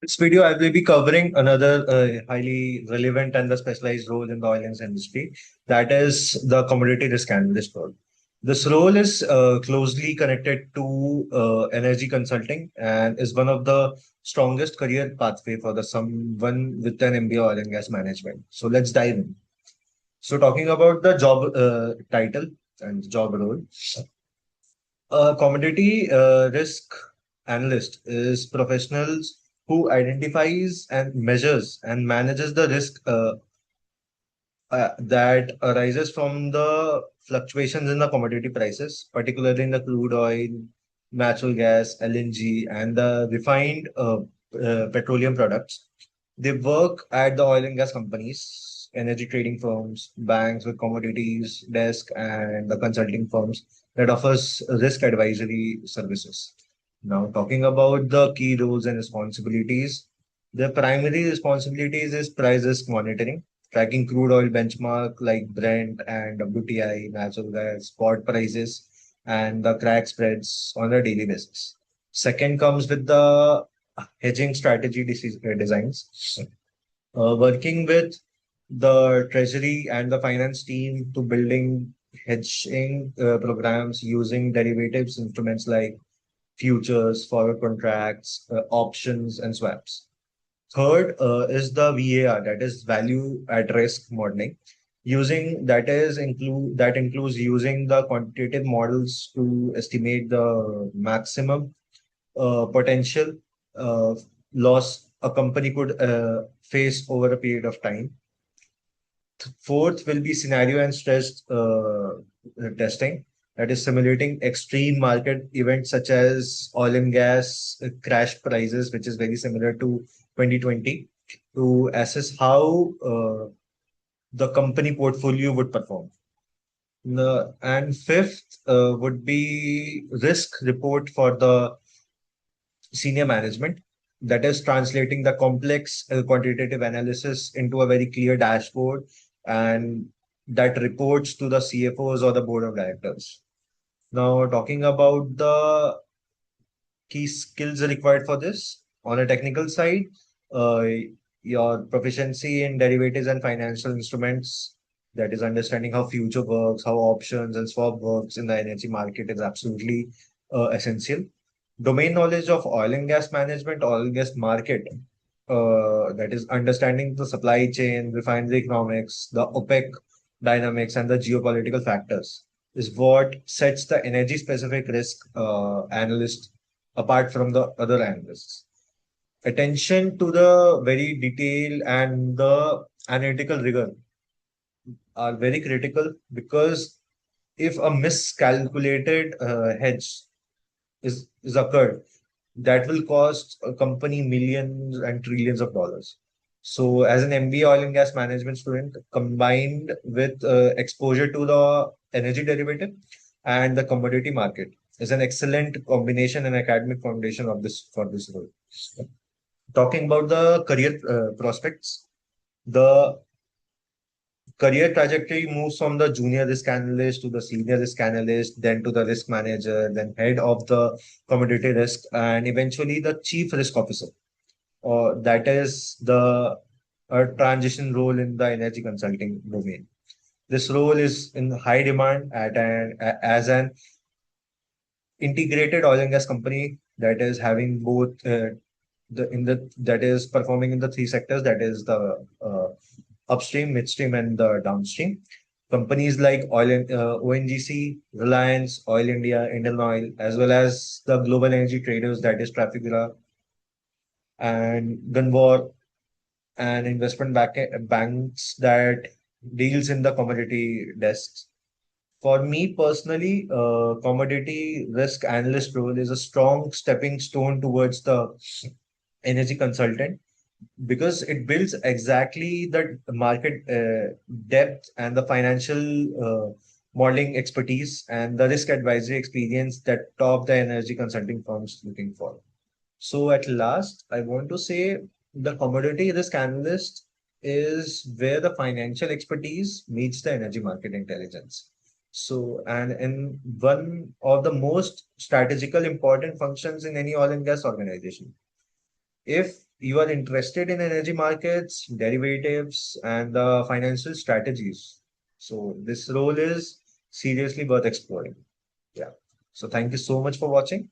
This video, I will be covering another highly relevant and the specialized role in the oil and gas industry, that is the commodity risk analyst role. This role is closely connected to energy consulting and is one of the strongest career pathway for the someone with an MBA oil and gas management. So let's dive in. So talking about the job title and job role, a commodity risk analyst is professionals who identifies and measures and manages the risk that arises from the fluctuations in the commodity prices, particularly in the crude oil, natural gas, LNG, and the refined petroleum products. They work at the oil and gas companies, energy trading firms, banks with commodities desk, and the consulting firms that offers risk advisory services. Now, talking about the key roles and responsibilities, the primary responsibilities is price risk monitoring, tracking crude oil benchmark like Brent and WTI, natural gas, spot prices, and the crack spreads on a daily basis. Second comes with the hedging strategy designs, working with the treasury and the finance team to building hedging programs using derivatives instruments like futures, forward contracts, options, and swaps. Third is the VAR, that is value at risk modeling. Using that includes using the quantitative models to estimate the maximum potential uh, loss a company could face over a period of time. Fourth will be scenario and stress testing, that is simulating extreme market events such as oil and gas crash prices, which is very similar to 2020, to assess how the company portfolio would perform. And fifth would be risk report for the senior management, that is translating the complex quantitative analysis into a very clear dashboard and that reports to the CFOs or the board of directors. Now, talking about the key skills required for this on a technical side, uh, your proficiency in derivatives and financial instruments, that is understanding how future works, how options and swap works in the energy market, is absolutely essential. Domain knowledge of oil and gas management, oil and gas market, that is understanding the supply chain, refinery economics, the OPEC dynamics, and the geopolitical factors is what sets the energy specific risk analyst apart from the other analysts. Attention to the very detail and the analytical rigor are very critical, because if a miscalculated hedge is occurred, that will cost a company millions and trillions of dollars. So, as an MBA oil and gas management student, combined with exposure to the energy derivative and the commodity market, is an excellent combination and academic foundation of this for this role. Talking about the career prospects, the career trajectory moves from the junior risk analyst to the senior risk analyst, then to the risk manager, then head of the commodity risk, and eventually the chief risk officer. Or that is the transition role in the energy consulting domain. This role is in high demand as an integrated oil and gas company that is having both the in the that is performing in the three sectors, that is the upstream, midstream, and the downstream. Companies like ONGC, Reliance, Oil India, Indian Oil, as well as the global energy traders, that is Trafigura and Gunvor, and banks that deals in the commodity desks. For me personally, commodity risk analyst role is a strong stepping stone towards the energy consultant, because it builds exactly the market depth and the financial modeling expertise and the risk advisory experience that top the energy consulting firms looking for. So at last, I want to say the commodity risk analyst is where the financial expertise meets the energy market intelligence. So, and in one of the most strategical important functions in any oil and gas organization. if you are interested in energy markets, derivatives, and financial strategies. So this role is seriously worth exploring. Yeah. So thank you so much for watching.